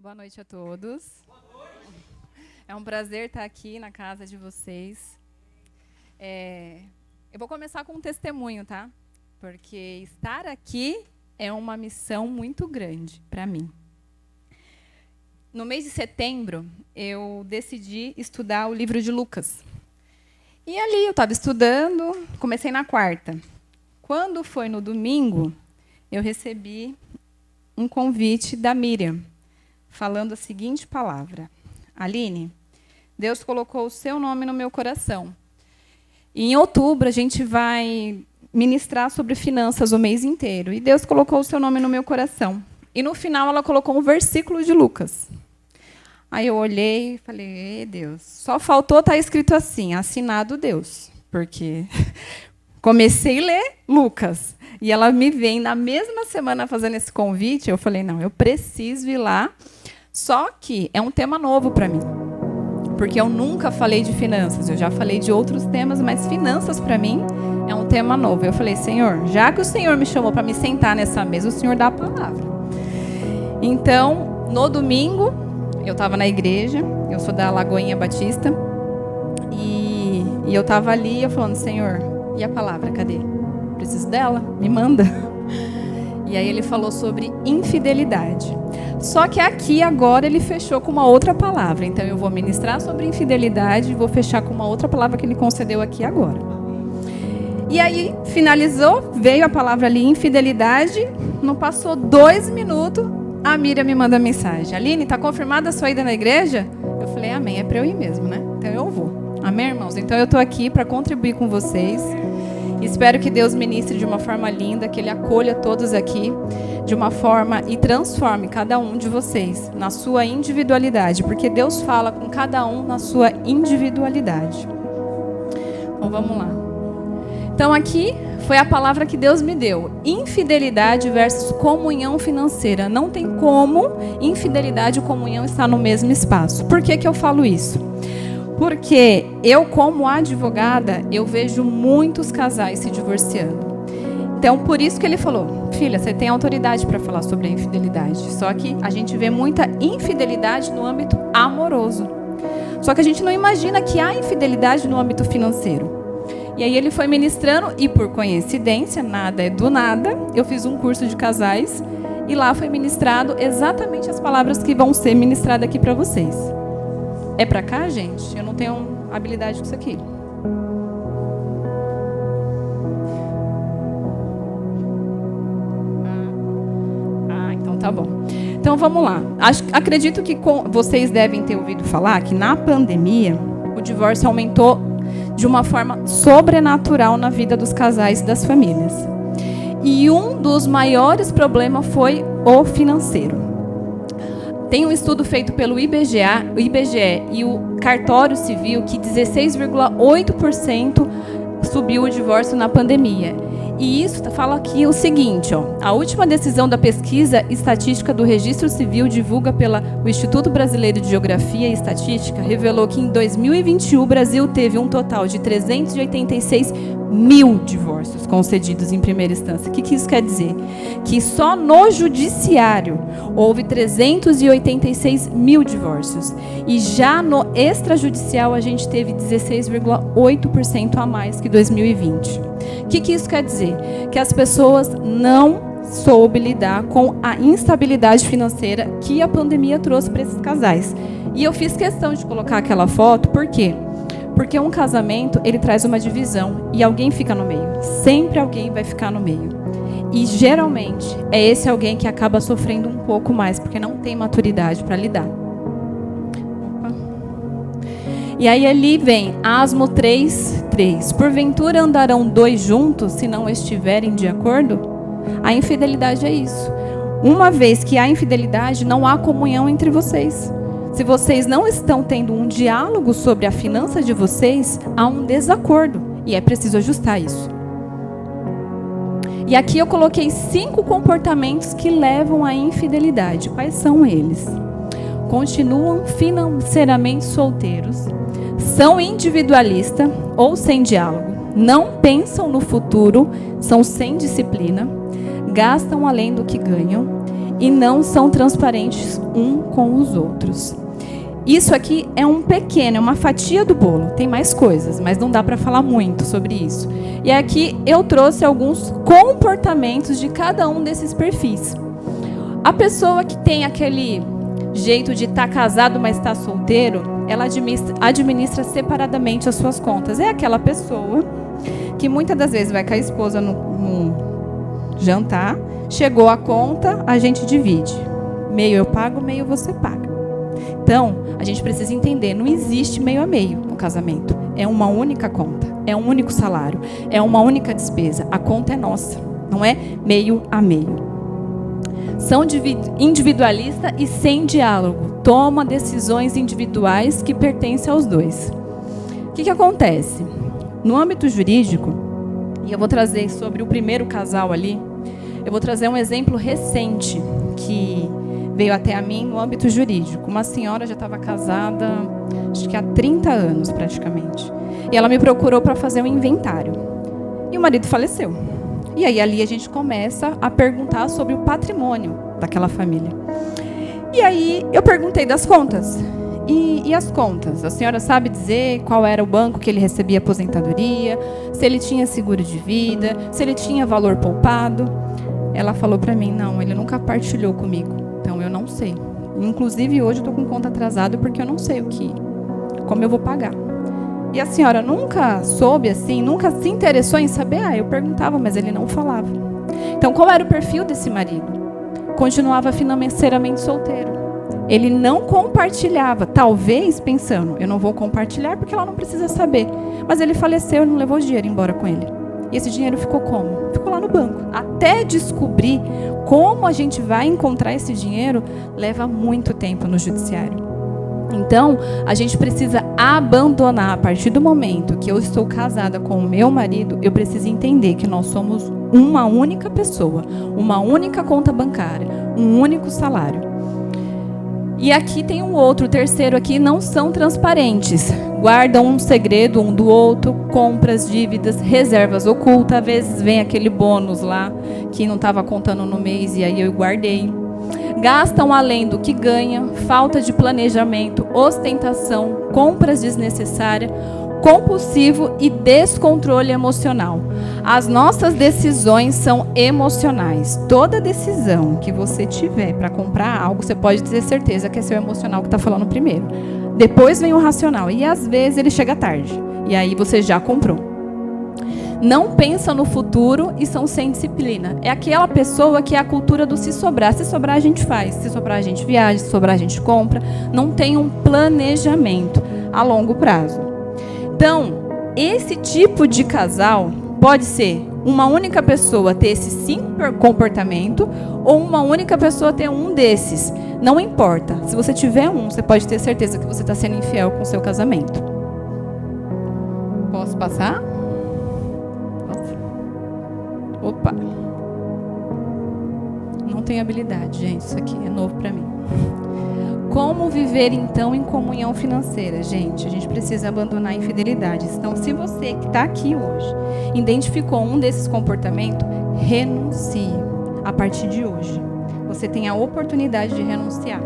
Boa noite a todos. É um prazer estar aqui na casa de vocês. Eu vou começar com um testemunho, tá? Porque estar aqui é uma missão muito grande para mim. No mês de setembro, eu decidi estudar o livro de Lucas. E ali eu estava estudando, comecei na quarta. Quando foi no domingo, eu recebi um convite da Miriam, falando a seguinte palavra: Aline, Deus colocou o seu nome no meu coração. E em outubro a gente vai ministrar sobre finanças o mês inteiro. E Deus colocou o seu nome no meu coração. E no final ela colocou um versículo de Lucas. Aí eu olhei e falei, Deus, só faltou estar escrito assim, assinado Deus. Porque comecei a ler Lucas. E ela me vem na mesma semana fazendo esse convite. Eu falei, não, eu preciso ir lá. Só que é um tema novo para mim. Porque eu nunca falei de finanças. Eu já falei de outros temas, mas finanças para mim é um tema novo. Eu falei, Senhor, já que o Senhor me chamou para me sentar nessa mesa, o Senhor dá a palavra. Então, no domingo, eu estava na igreja. Eu sou da Lagoinha Batista. E eu estava ali, eu falando, Senhor, e a palavra, cadê? Preciso dela, me manda. E aí ele falou sobre infidelidade. Só que aqui agora ele fechou com uma outra palavra. Então eu vou ministrar sobre infidelidade e vou fechar com uma outra palavra que ele concedeu aqui agora. E aí finalizou, veio a palavra ali, infidelidade. Não passou 2 minutos, a Miriam me manda mensagem. Aline, está confirmada a sua ida na igreja? Eu falei, amém, é para eu ir mesmo, né? Então eu vou. Amém, irmãos? Então eu estou aqui para contribuir com vocês. Espero que Deus ministre de uma forma linda, que Ele acolha todos aqui de uma forma e transforme cada um de vocês na sua individualidade, porque Deus fala com cada um na sua individualidade. Então vamos lá. Então aqui foi a palavra que Deus me deu. Infidelidade versus comunhão financeira. Não tem como infidelidade e comunhão estar no mesmo espaço. Por que eu falo isso? Porque eu, como advogada, eu vejo muitos casais se divorciando. Então, por isso que ele falou, filha, você tem autoridade para falar sobre a infidelidade. Só que a gente vê muita infidelidade no âmbito amoroso. Só que a gente não imagina que há infidelidade no âmbito financeiro. E aí ele foi ministrando, e por coincidência, nada é do nada, eu fiz um curso de casais, e lá foi ministrado exatamente as palavras que vão ser ministradas aqui para vocês. É pra cá, gente? Eu não tenho habilidade com isso aqui. Então tá bom. Então vamos lá. Acredito que vocês devem ter ouvido falar que na pandemia o divórcio aumentou de uma forma sobrenatural na vida dos casais e das famílias. E um dos maiores problemas foi o financeiro. Tem um estudo feito pelo IBGE e o Cartório Civil que 16,8% subiu o divórcio na pandemia. E isso fala aqui o seguinte, a última decisão da pesquisa estatística do Registro Civil divulga pelo Instituto Brasileiro de Geografia e Estatística revelou que em 2021 o Brasil teve um total de 386 mil divórcios concedidos em primeira instância. O que isso quer dizer? Que só no judiciário houve 386 mil divórcios. E já no extrajudicial a gente teve 16,8% a mais que 2020. O que isso quer dizer? Que as pessoas não soube lidar com a instabilidade financeira que a pandemia trouxe para esses casais. E eu fiz questão de colocar aquela foto, por quê? Porque um casamento, ele traz uma divisão e alguém fica no meio. Sempre alguém vai ficar no meio. E geralmente é esse alguém que acaba sofrendo um pouco mais, porque não tem maturidade para lidar. E aí ali vem Asmo 3:3. Porventura andarão 2 juntos se não estiverem de acordo? A infidelidade é isso. Uma vez que há infidelidade, não há comunhão entre vocês. Se vocês não estão tendo um diálogo sobre a finança de vocês, há um desacordo. E é preciso ajustar isso. E aqui eu coloquei 5 comportamentos que levam à infidelidade. Quais são eles? Continuam financeiramente solteiros, são individualistas ou sem diálogo, não pensam no futuro, são sem disciplina, gastam além do que ganham e não são transparentes um com os outros. Isso aqui é uma fatia do bolo. Tem mais coisas, mas não dá para falar muito sobre isso. E aqui eu trouxe alguns comportamentos de cada um desses perfis. A pessoa que tem aquele jeito de estar casado, mas estar solteiro, ela administra separadamente as suas contas. É aquela pessoa que muitas das vezes vai com a esposa no jantar, chegou a conta, a gente divide. Meio eu pago, meio você paga. Então, a gente precisa entender, não existe meio a meio no casamento. É uma única conta, é um único salário, é uma única despesa. A conta é nossa, não é meio a meio. São individualistas e sem diálogo. Toma decisões individuais que pertencem aos dois. O que acontece? No âmbito jurídico, e eu vou trazer sobre o primeiro casal ali, eu vou trazer um exemplo recente que veio até a mim no âmbito jurídico. Uma senhora já estava casada, acho que há 30 anos praticamente. E ela me procurou para fazer um inventário. E o marido faleceu. E aí ali a gente começa a perguntar sobre o patrimônio daquela família. E aí eu perguntei das contas. E as contas? A senhora sabe dizer qual era o banco que ele recebia aposentadoria? Se ele tinha seguro de vida? Se ele tinha valor poupado? Ela falou para mim, não, ele nunca partilhou comigo. Então eu não sei. Inclusive hoje eu estou com conta atrasada porque eu não sei como eu vou pagar. E a senhora nunca soube assim, nunca se interessou em saber? Eu perguntava, mas ele não falava. Então qual era o perfil desse marido? Continuava financeiramente solteiro. Ele não compartilhava, talvez pensando, eu não vou compartilhar porque ela não precisa saber. Mas ele faleceu e não levou o dinheiro embora com ele. E esse dinheiro ficou como? Ficou lá no banco. Até descobrir como a gente vai encontrar esse dinheiro, leva muito tempo no judiciário. Então, a gente precisa abandonar, a partir do momento que eu estou casada com o meu marido, eu preciso entender que nós somos uma única pessoa, uma única conta bancária, um único salário. E aqui tem um outro, o terceiro aqui, não são transparentes. Guardam um segredo um do outro, compras, dívidas, reservas ocultas. Às vezes vem aquele bônus lá, que não estava contando no mês e aí eu guardei. Gastam além do que ganha, falta de planejamento, ostentação, compras desnecessárias, compulsivo e descontrole emocional. As nossas decisões são emocionais. Toda decisão que você tiver para comprar algo, você pode ter certeza que é seu emocional que está falando primeiro. Depois vem o racional. E às vezes ele chega tarde. E aí você já comprou. Não pensa no futuro e são sem disciplina. É aquela pessoa que é a cultura do se sobrar. Se sobrar a gente faz, se sobrar a gente viaja, se sobrar a gente compra. Não tem um planejamento a longo prazo. Então, esse tipo de casal pode ser uma única pessoa ter esse sim comportamento ou uma única pessoa ter um desses. Não importa. Se você tiver um, você pode ter certeza que você está sendo infiel com o seu casamento. Posso passar? Opa. Não tenho habilidade, gente. Isso aqui é novo para mim. Como viver, então, em comunhão financeira? Gente, a gente precisa abandonar a infidelidade. Então, se você que está aqui hoje identificou um desses comportamentos, renuncie a partir de hoje. Você tem a oportunidade de renunciar.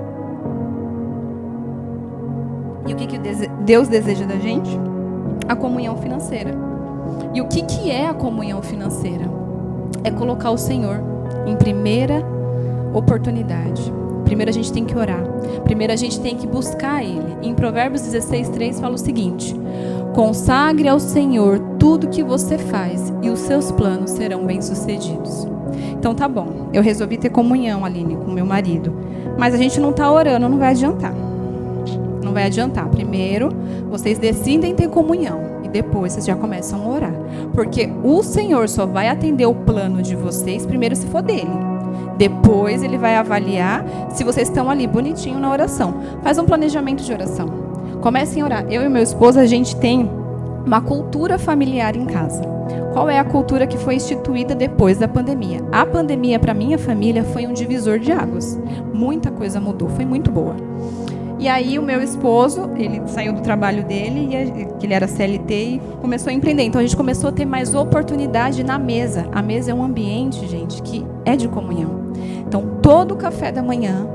E o que Deus deseja da gente? A comunhão financeira. E o que é a comunhão financeira? É colocar o Senhor em primeira oportunidade. Primeiro a gente tem que orar. Primeiro a gente tem que buscar Ele. Em Provérbios 16:3 fala o seguinte: consagre ao Senhor tudo que você faz e os seus planos serão bem-sucedidos. Então tá bom, eu resolvi ter comunhão, Aline, com meu marido. Mas a gente não está orando, não vai adiantar. Não vai adiantar. Primeiro, vocês decidem ter comunhão. E depois vocês já começam a orar. Porque o Senhor só vai atender o plano de vocês primeiro se for dele. Depois ele vai avaliar se vocês estão ali bonitinho na oração. Faz um planejamento de oração. Comecem a orar. Eu e meu esposo, a gente tem uma cultura familiar em casa. Qual é a cultura que foi instituída depois da pandemia? A pandemia, para minha família, foi um divisor de águas. Muita coisa mudou, foi muito boa. E aí o meu esposo, ele saiu do trabalho dele, que ele era CLT, e começou a empreender. Então a gente começou a ter mais oportunidade na mesa. A mesa é um ambiente, gente, que é de comunhão. Então todo o café da manhã,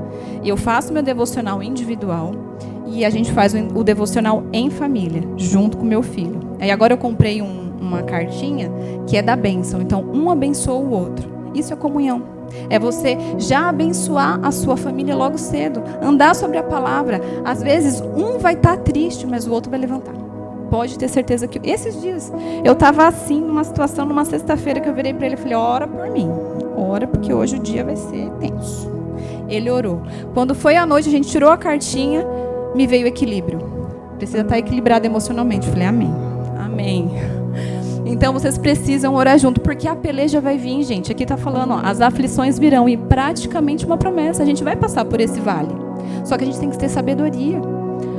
eu faço meu devocional individual e a gente faz o devocional em família, junto com meu filho. Aí agora eu comprei uma cartinha que é da bênção. Então, um abençoa o outro. Isso é comunhão. É você já abençoar a sua família logo cedo. Andar sobre a palavra. Às vezes, um vai estar triste, mas o outro vai levantar. Pode ter certeza que... Esses dias, eu estava assim, numa situação, numa sexta-feira, que eu virei para ele e falei, ora por mim. Ora, porque hoje o dia vai ser tenso. Ele orou. Quando foi à noite, a gente tirou a cartinha, me veio o equilíbrio. Precisa estar equilibrado emocionalmente. Eu falei, amém. Amém. Então, vocês precisam orar junto, porque a peleja vai vir, gente. Aqui está falando, ó, as aflições virão, e praticamente uma promessa. A gente vai passar por esse vale. Só que a gente tem que ter sabedoria.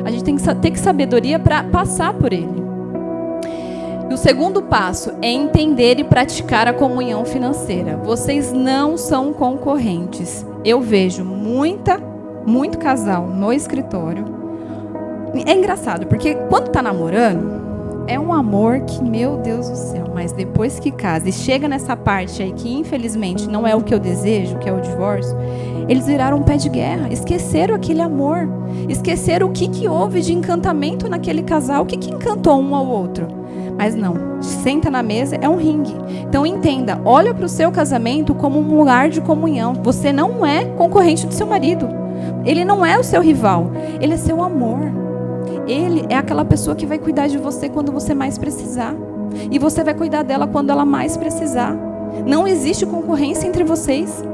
A gente tem que ter sabedoria para passar por ele. E o segundo passo é entender e praticar a comunhão financeira. Vocês não são concorrentes. Eu vejo muito casal no escritório. É engraçado, porque quando está namorando, é um amor que, meu Deus do céu, mas depois que casa e chega nessa parte aí que infelizmente não é o que eu desejo, que é o divórcio, eles viraram um pé de guerra, esqueceram aquele amor, esqueceram o que houve de encantamento naquele casal, o que encantou um ao outro. Mas não, senta na mesa, é um ringue. Então entenda, olha para o seu casamento como um lugar de comunhão. Você não é concorrente do seu marido, ele não é o seu rival, ele é seu amor. Ele é aquela pessoa que vai cuidar de você quando você mais precisar. E você vai cuidar dela quando ela mais precisar. Não existe concorrência entre vocês.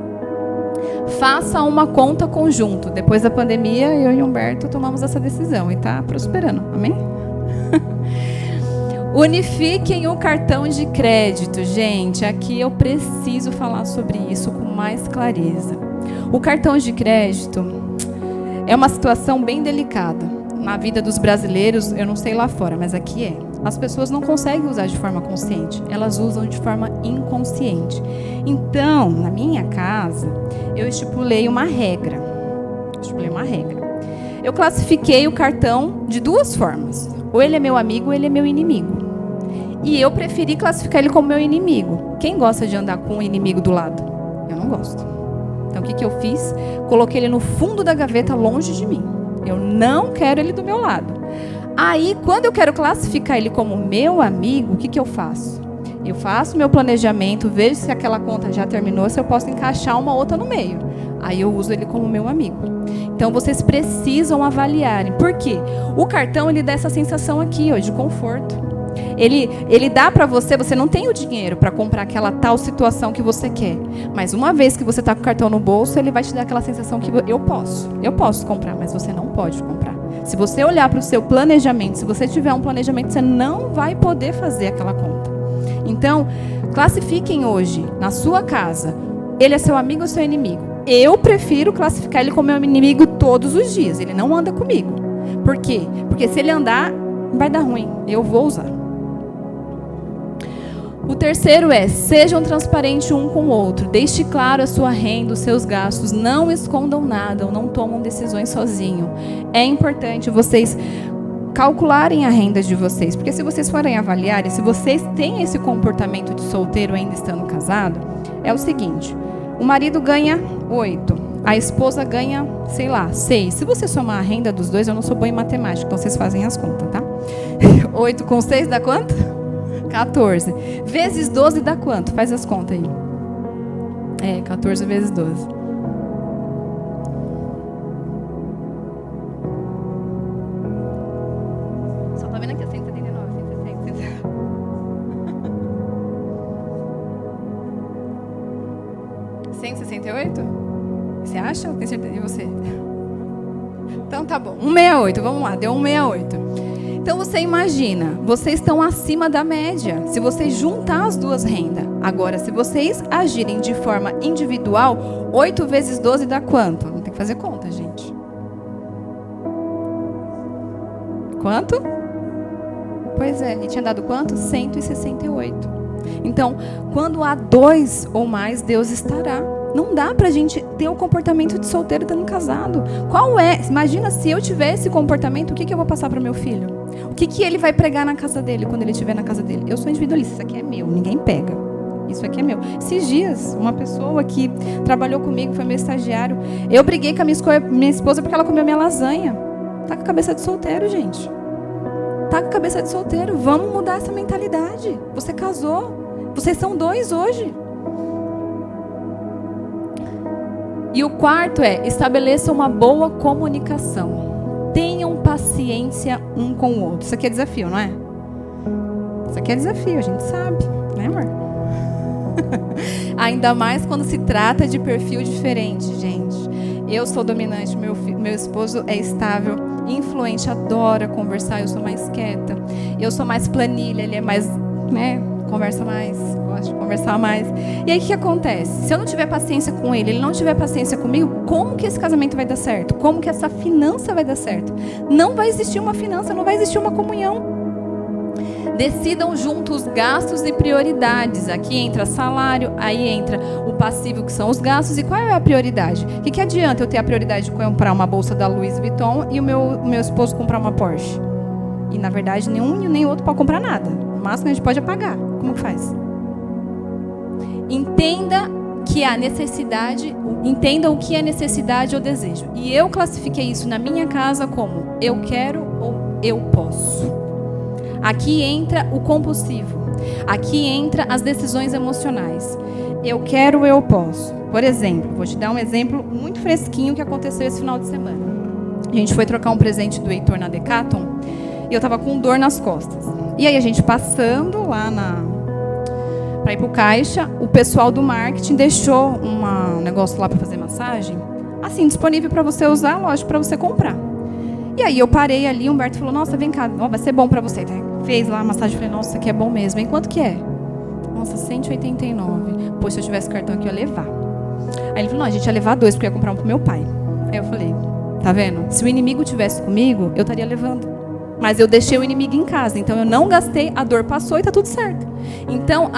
Faça uma conta conjunto. Depois da pandemia, eu e Humberto tomamos essa decisão. E está prosperando. Amém? Unifiquem o cartão de crédito. Gente, aqui eu preciso falar sobre isso com mais clareza. O cartão de crédito é uma situação bem delicada. Na vida dos brasileiros, eu não sei lá fora, mas aqui é. As pessoas não conseguem usar de forma consciente, elas usam de forma inconsciente. Então, na minha casa, eu estipulei uma regra. Eu classifiquei o cartão de duas formas. Ou ele é meu amigo ou ele é meu inimigo. E eu preferi classificar ele como meu inimigo. Quem gosta de andar com o inimigo do lado? Eu não gosto. Então, o que eu fiz? Coloquei ele no fundo da gaveta, longe de mim. Eu não quero ele do meu lado. Aí, quando eu quero classificar ele como meu amigo, o que eu faço? Eu faço meu planejamento, vejo se aquela conta já terminou, se eu posso encaixar uma outra no meio. Aí eu uso ele como meu amigo. Então, vocês precisam avaliarem. Por quê? O cartão, ele dá essa sensação aqui, ó, de conforto. Ele dá para você, você não tem o dinheiro para comprar aquela tal situação que você quer. Mas uma vez que você está com o cartão no bolso, ele vai te dar aquela sensação que eu posso comprar, mas você não pode comprar. Se você olhar para o seu planejamento, se você tiver um planejamento, você não vai poder fazer aquela conta. Então, classifiquem hoje, na sua casa, ele é seu amigo ou seu inimigo? Eu prefiro classificar ele como meu inimigo todos os dias. Ele não anda comigo. Por quê? Porque se ele andar, vai dar ruim. Eu vou usar. O terceiro é, sejam transparentes um com o outro. Deixe claro a sua renda, os seus gastos. Não escondam nada ou não tomam decisões sozinho. É importante vocês calcularem a renda de vocês. Porque se vocês forem avaliar, e se vocês têm esse comportamento de solteiro ainda estando casado, é o seguinte. O marido ganha 8. A esposa ganha, sei lá, 6. Se você somar a renda dos dois, eu não sou boa em matemática, então vocês fazem as contas, tá? 8 com 6 dá quanto? 14. Vezes 12 dá quanto? Faz as contas aí. 14 vezes 12. Só tá vendo aqui, 179, 160, 168? Você acha? Tem certeza de você? Então tá bom. 168, vamos lá, deu 168. Então você imagina, vocês estão acima da média, se vocês juntar as duas rendas. Agora, se vocês agirem de forma individual, 8 vezes 12 dá quanto? Não tem que fazer conta, gente. Quanto? Pois é, ele tinha dado quanto? 168. Então, quando há 2 ou mais, Deus estará. Não dá pra gente ter o comportamento de solteiro estando casado. Qual é? Imagina se eu tiver esse comportamento, o que eu vou passar para o meu filho? O que ele vai pregar na casa dele quando ele estiver na casa dele? Eu sou individualista, isso aqui é meu, ninguém pega. Isso aqui é meu. Esses dias, uma pessoa que trabalhou comigo, foi meu estagiário, eu briguei com a minha esposa porque ela comeu minha lasanha. Tá com a cabeça de solteiro, gente. Tá com a cabeça de solteiro. Vamos mudar essa mentalidade. Você casou. Vocês são 2 hoje. E o quarto é, estabeleça uma boa comunicação. Tenham paciência um com o outro. Isso aqui é desafio, não é? Isso aqui é desafio, a gente sabe, né, amor? Ainda mais quando se trata de perfil diferente, gente. Eu sou dominante, meu esposo é estável, influente, adora conversar, eu sou mais quieta. Eu sou mais planilha, ele é mais, né, conversa mais, gosta de conversar mais. E aí o que acontece? Se eu não tiver paciência com ele, ele não tiver paciência comigo, como que esse casamento vai dar certo? Como que essa finança vai dar certo? Não vai existir uma finança, não vai existir uma comunhão. Decidam juntos gastos e prioridades. Aqui entra salário, aí entra o passivo, que são os gastos. E qual é a prioridade? O que adianta eu ter a prioridade de comprar uma bolsa da Louis Vuitton e o meu esposo comprar uma Porsche? E, na verdade, nenhum e nem outro pode comprar nada. O máximo que a gente pode é pagar. Como que faz? Entenda que a necessidade, entenda o que é necessidade ou desejo. E eu classifiquei isso na minha casa como eu quero ou eu posso. Aqui entra o compulsivo. Aqui entra as decisões emocionais. Eu quero ou eu posso. Por exemplo, vou te dar um exemplo muito fresquinho que aconteceu esse final de semana. A gente foi trocar um presente do Heitor na Decathlon e eu tava com dor nas costas. E aí a gente passando lá para ir pro caixa, o pessoal do marketing deixou um negócio lá para fazer massagem, assim, disponível para você usar, lógico, para você comprar. E aí eu parei ali, o Humberto falou, nossa, vem cá, vai ser bom para você. Fez lá a massagem, falei, nossa, isso aqui é bom mesmo. E quanto que é? Nossa, 189. Pô, se eu tivesse cartão aqui, eu ia levar. Aí ele falou, não, a gente ia levar 2, porque eu ia comprar um pro meu pai. Aí eu falei, tá vendo? Se o inimigo tivesse comigo, eu estaria levando. Mas eu deixei o inimigo em casa, então eu não gastei, a dor passou e tá tudo certo. Então,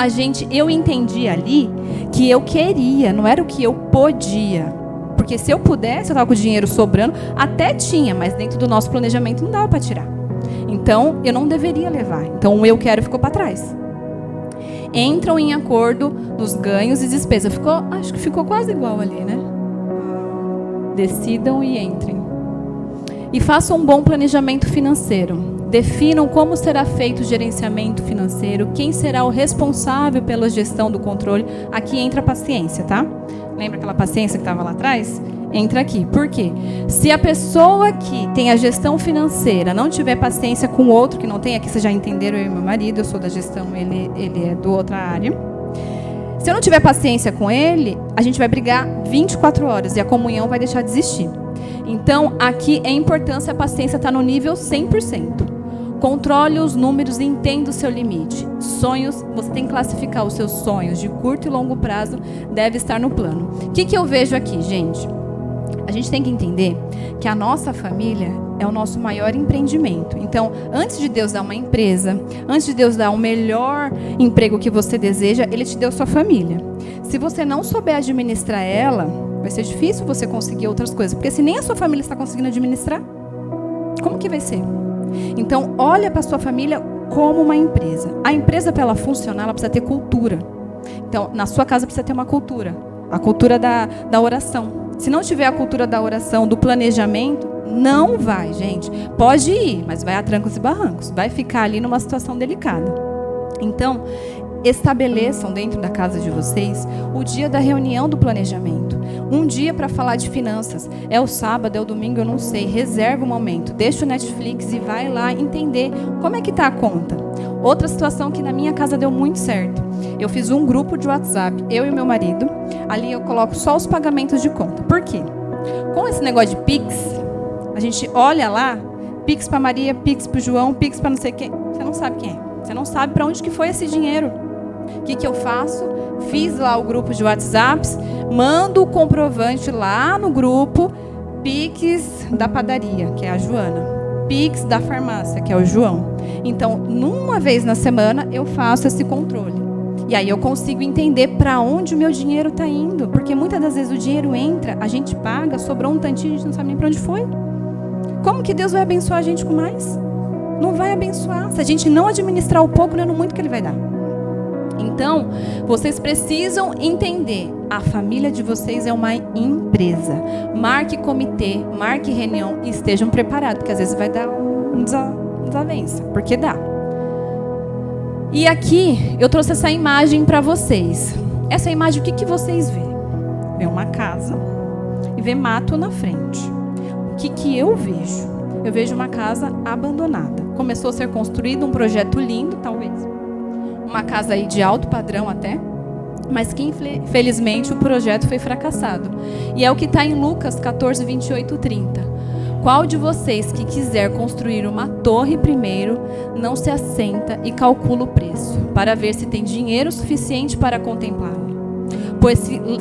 eu entendi ali que eu queria, não era o que eu podia. Porque se eu pudesse, eu estava com o dinheiro sobrando, até tinha, mas dentro do nosso planejamento não dava para tirar. Então, eu não deveria levar. Então, o eu quero ficou para trás. Entram em acordo nos ganhos e despesas. Acho que ficou quase igual ali, né? Decidam e entrem. E façam um bom planejamento financeiro. Definam como será feito o gerenciamento financeiro, quem será o responsável pela gestão do controle. Aqui entra a paciência, tá? Lembra aquela paciência que estava lá atrás? Entra aqui. Por quê? Se a pessoa que tem a gestão financeira não tiver paciência com o outro que não tem, aqui vocês já entenderam, eu e meu marido, eu sou da gestão, ele é do outra área. Se eu não tiver paciência com ele, a gente vai brigar 24 horas e a comunhão vai deixar de existir. Então, aqui é importante a paciência estar no nível 100%. Controle os números e entenda o seu limite. Sonhos, você tem que classificar os seus sonhos de curto e longo prazo, deve estar no plano. O que eu vejo aqui, gente? A gente tem que entender que a nossa família é o nosso maior empreendimento. Então, antes de Deus dar uma empresa, antes de Deus dar o melhor emprego que você deseja, Ele te deu sua família. Se você não souber administrar ela, vai ser difícil você conseguir outras coisas. Porque se nem a sua família está conseguindo administrar, como que vai ser? Então, olha para a sua família como uma empresa. A empresa, para ela funcionar, ela precisa ter cultura. Então, na sua casa precisa ter uma cultura. A cultura da oração. Se não tiver a cultura da oração, do planejamento, não vai, gente. Pode ir, mas vai a trancos e barrancos. Vai ficar ali numa situação delicada. Então, estabeleçam dentro da casa de vocês o dia da reunião do planejamento. Um dia para falar de finanças. É o sábado, é o domingo, eu não sei. Reserva um momento. Deixa o Netflix e vai lá entender como é que está a conta. Outra situação que na minha casa deu muito certo. Eu fiz um grupo de WhatsApp, eu e meu marido. Ali eu coloco só os pagamentos de conta. Por quê? Com esse negócio de Pix, a gente olha lá, Pix para Maria, Pix para o João, Pix para não sei quem. Você não sabe quem é. Você não sabe para onde que foi esse dinheiro. O que eu faço? Fiz lá o grupo de WhatsApps, mando o comprovante lá no grupo, Pix da padaria, que é a Joana, Pix da farmácia, que é o João. Então, numa vez na semana, eu faço esse controle. E aí eu consigo entender para onde o meu dinheiro está indo. Porque muitas das vezes o dinheiro entra, a gente paga, sobrou um tantinho, a gente não sabe nem para onde foi. Como que Deus vai abençoar a gente com mais? Não vai abençoar. Se a gente não administrar o pouco, não é no muito que Ele vai dar. Então, vocês precisam entender, a família de vocês é uma empresa. Marque comitê, marque reunião e estejam preparados, porque às vezes vai dar desavença, porque dá. E aqui, eu trouxe essa imagem para vocês. Essa imagem, o que vocês vê? Vê uma casa e vê mato na frente. O que eu vejo? Eu vejo uma casa abandonada. Começou a ser construído um projeto lindo, talvez. Uma casa aí de alto padrão até, mas que infelizmente o projeto foi fracassado. E é o que está em Lucas 14, 28, 30. Qual de vocês que quiser construir uma torre primeiro, não se assenta e calcula o preço, para ver se tem dinheiro suficiente para contemplá-la? Pois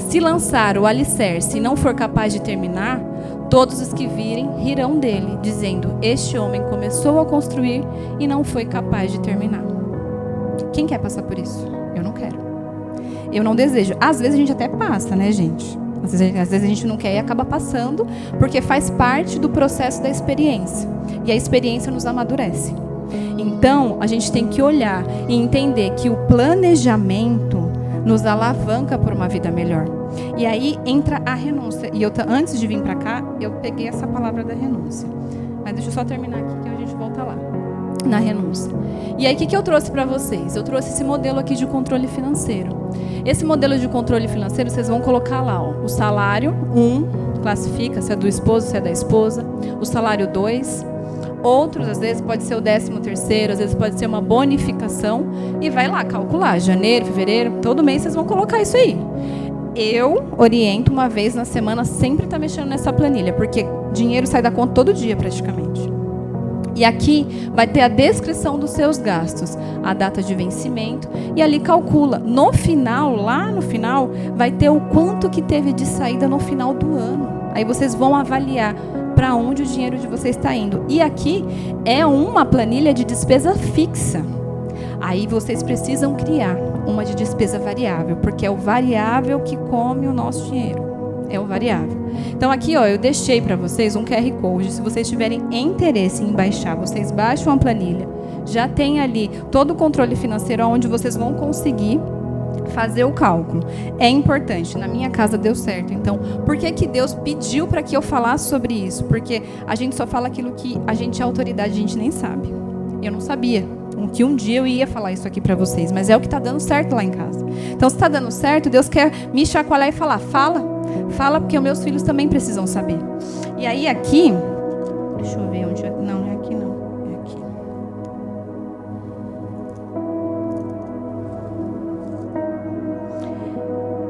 se lançar o alicerce e não for capaz de terminar, todos os que virem rirão dele, dizendo: este homem começou a construir e não foi capaz de terminar. Quem quer passar por isso? Eu não quero. Eu não desejo. Às vezes a gente até passa, né, gente? Às vezes a gente não quer e acaba passando, porque faz parte do processo da experiência. E a experiência nos amadurece. Então, a gente tem que olhar e entender que o planejamento nos alavanca por uma vida melhor. E aí entra a renúncia. E antes de vir para cá, eu peguei essa palavra da renúncia. Mas deixa eu só terminar aqui que a gente volta lá. Na renúncia. E aí, o que eu trouxe para vocês? Eu trouxe esse modelo aqui de controle financeiro. Esse modelo de controle financeiro, vocês vão colocar lá, ó, o salário 1, classifica se é do esposo, se é da esposa. O salário 2. Outros, às vezes, pode ser o 13º, às vezes pode ser uma bonificação. E vai lá calcular, janeiro, fevereiro, todo mês vocês vão colocar isso aí. Eu oriento uma vez na semana, sempre tá mexendo nessa planilha, porque dinheiro sai da conta todo dia praticamente. E aqui vai ter a descrição dos seus gastos, a data de vencimento, e ali calcula. No final, lá no final, vai ter o quanto que teve de saída no final do ano. Aí vocês vão avaliar para onde o dinheiro de vocês está indo. E aqui é uma planilha de despesa fixa. Aí vocês precisam criar uma de despesa variável, porque é o variável que come o nosso dinheiro. É o variável. Então aqui, ó, eu deixei para vocês um QR Code. Se vocês tiverem interesse em baixar, vocês baixam a planilha. Já tem ali todo o controle financeiro onde vocês vão conseguir fazer o cálculo. É importante. Na minha casa deu certo. Então, por que Deus pediu para que eu falasse sobre isso? Porque a gente só fala aquilo que a gente é autoridade, a gente nem sabe. Eu não sabia que um dia eu ia falar isso aqui para vocês, mas é o que está dando certo lá em casa. Então, se está dando certo, Deus quer me chacoalhar e falar: fala, porque os meus filhos também precisam saber. E aí aqui, deixa eu ver onde é. Não é aqui não, é aqui.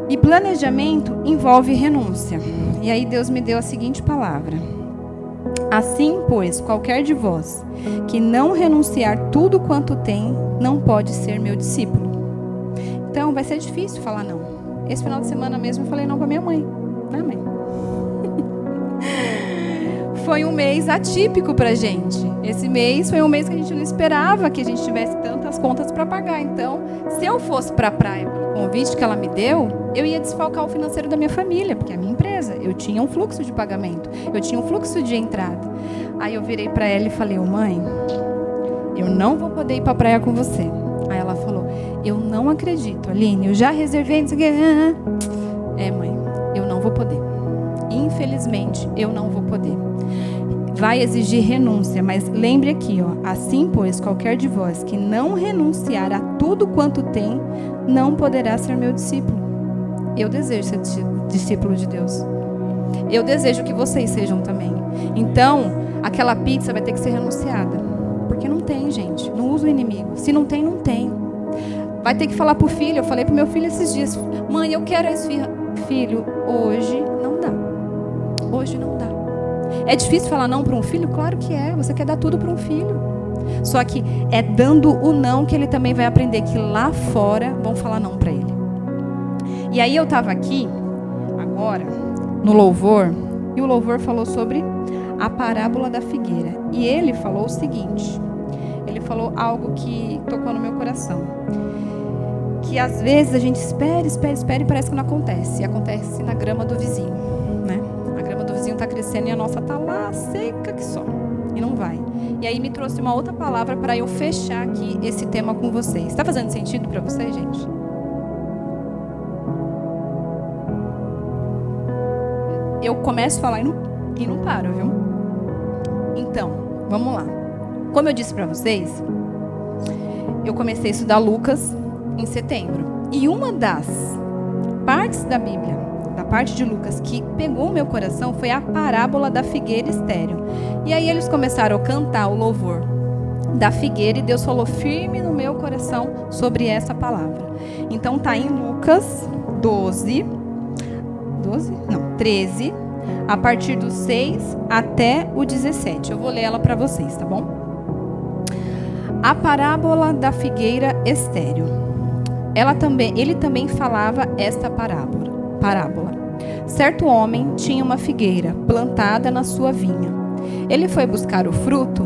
E planejamento envolve renúncia. E aí Deus me deu a seguinte palavra: assim, pois, qualquer de vós que não renunciar tudo quanto tem, não pode ser meu discípulo. Então, vai ser difícil falar não. Esse final de semana mesmo eu falei não para minha mãe. Né, mãe? Foi um mês atípico pra gente. Esse mês foi um mês que a gente não esperava que a gente tivesse tantas contas para pagar. Então, se eu fosse para a praia pelo convite que ela me deu, eu ia desfalcar o financeiro da minha família, porque é a minha empresa. Eu tinha um fluxo de pagamento, eu tinha um fluxo de entrada. Aí eu virei para ela e falei: mãe, eu não vou poder ir para a praia com você. Aí ela falou: eu não acredito, Aline, eu já reservei, não sei o quê. Mãe, eu não vou poder. Infelizmente, eu não vou poder. Vai exigir renúncia, mas lembre aqui, ó, assim, pois, qualquer de vós que não renunciar a tudo quanto tem, não poderá ser meu discípulo. Eu desejo ser discípulo de Deus. Eu desejo que vocês sejam também. Então, aquela pizza vai ter que ser renunciada. Porque não tem, gente. Não usa o inimigo. Se não tem, não tem. Vai ter que falar pro filho. Eu falei pro meu filho esses dias: mãe, eu quero a esfirra. Filho, hoje não dá. Hoje não dá. É difícil falar não para um filho? Claro que é. Você quer dar tudo para um filho. Só que é dando o não que ele também vai aprender que lá fora vão falar não para ele. E aí eu estava aqui, agora, no louvor, e o louvor falou sobre a parábola da figueira. E ele falou o seguinte, ele falou algo que tocou no meu coração. Que às vezes a gente espera e parece que não acontece. E acontece na grama do vizinho, né? A grama do vizinho está crescendo e a nossa está lá seca que só. E não vai. E aí me trouxe uma outra palavra para eu fechar aqui esse tema com vocês. Está fazendo sentido para vocês, gente? Eu começo a falar e não paro, viu? Então, vamos lá. Como eu disse para vocês, eu comecei a estudar Lucas em setembro. E uma das partes da Bíblia, da parte de Lucas, que pegou o meu coração foi a parábola da figueira estéril. E aí eles começaram a cantar o louvor da figueira e Deus falou firme no meu coração sobre essa palavra. Então tá em Lucas 13, a partir do 6 até o 17. Eu vou ler ela para vocês, tá bom? A parábola da figueira estéril. Ele também falava esta parábola. Certo homem tinha uma figueira plantada na sua vinha. Ele foi buscar o fruto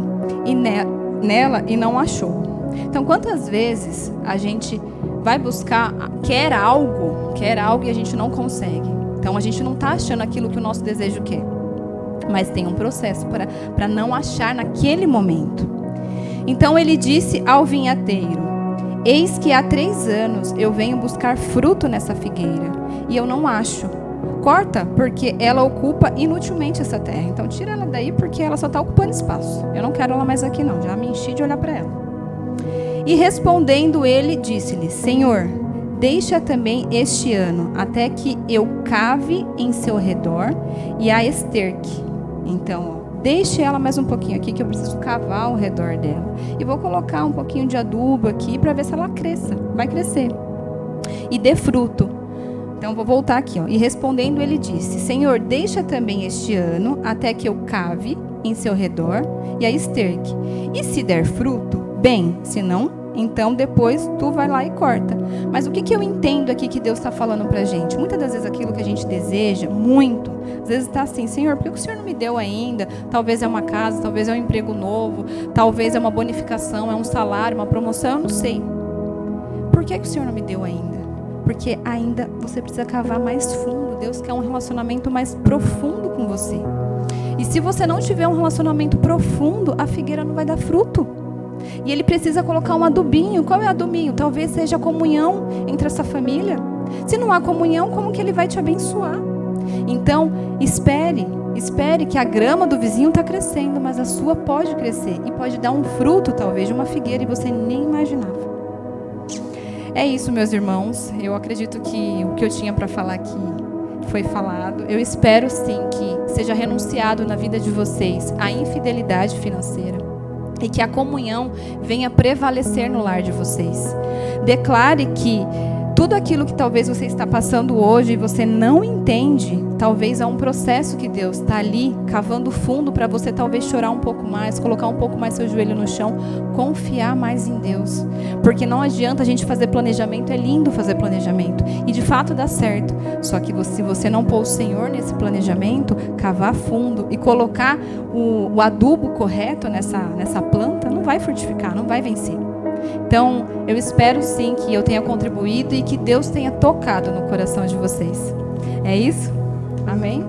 nela e não achou. Então, quantas vezes a gente vai buscar, quer algo e a gente não consegue? Então, a gente não está achando aquilo que o nosso desejo quer. Mas tem um processo para não achar naquele momento. Então, ele disse ao vinhateiro: eis que há 3 anos eu venho buscar fruto nessa figueira e eu não acho. Corta, porque ela ocupa inutilmente essa terra. Então, tira ela daí porque ela só está ocupando espaço. Eu não quero ela mais aqui não, já me enchi de olhar para ela. E respondendo ele, disse-lhe: Senhor, deixa também este ano, até que eu cave em seu redor e a esterque. Então, deixe ela mais um pouquinho aqui, que eu preciso cavar ao redor dela. E vou colocar um pouquinho de adubo aqui para ver se ela cresça. Vai crescer. E dê fruto. Então, vou voltar aqui. E respondendo, ele disse: Senhor, deixa também este ano, até que eu cave em seu redor e a esterque. E se der fruto, bem, se não, então depois tu vai lá e corta. Mas o que eu entendo aqui que Deus está falando pra gente? Muitas das vezes aquilo que a gente deseja, muito, às vezes está assim: Senhor, por que o Senhor não me deu ainda? Talvez é uma casa, talvez é um emprego novo, talvez é uma bonificação, é um salário, uma promoção, eu não sei. Por que o Senhor não me deu ainda? Porque ainda você precisa cavar mais fundo. Deus quer um relacionamento mais profundo com você. E se você não tiver um relacionamento profundo, a figueira não vai dar fruto. E ele precisa colocar um adubinho. Qual é o adubinho? Talvez seja a comunhão entre essa família. Se não há comunhão, como que ele vai te abençoar? Então, espere que a grama do vizinho está crescendo, mas a sua pode crescer e pode dar um fruto, talvez, de uma figueira e você nem imaginava. É isso, meus irmãos. Eu acredito que o que eu tinha para falar aqui foi falado. Eu espero, sim, que seja renunciado na vida de vocês a infidelidade financeira e que a comunhão venha prevalecer no lar de vocês. Declare que tudo aquilo que talvez você está passando hoje e você não entende, talvez há um processo que Deus está ali cavando fundo para você talvez chorar um pouco mais, colocar um pouco mais seu joelho no chão, confiar mais em Deus. Porque não adianta a gente fazer planejamento, é lindo fazer planejamento e de fato dá certo. Só que se você não pôr o Senhor nesse planejamento, cavar fundo e colocar o adubo correto nessa planta, não vai frutificar, não vai vencer. Então, eu espero sim que eu tenha contribuído e que Deus tenha tocado no coração de vocês. É isso? Amém?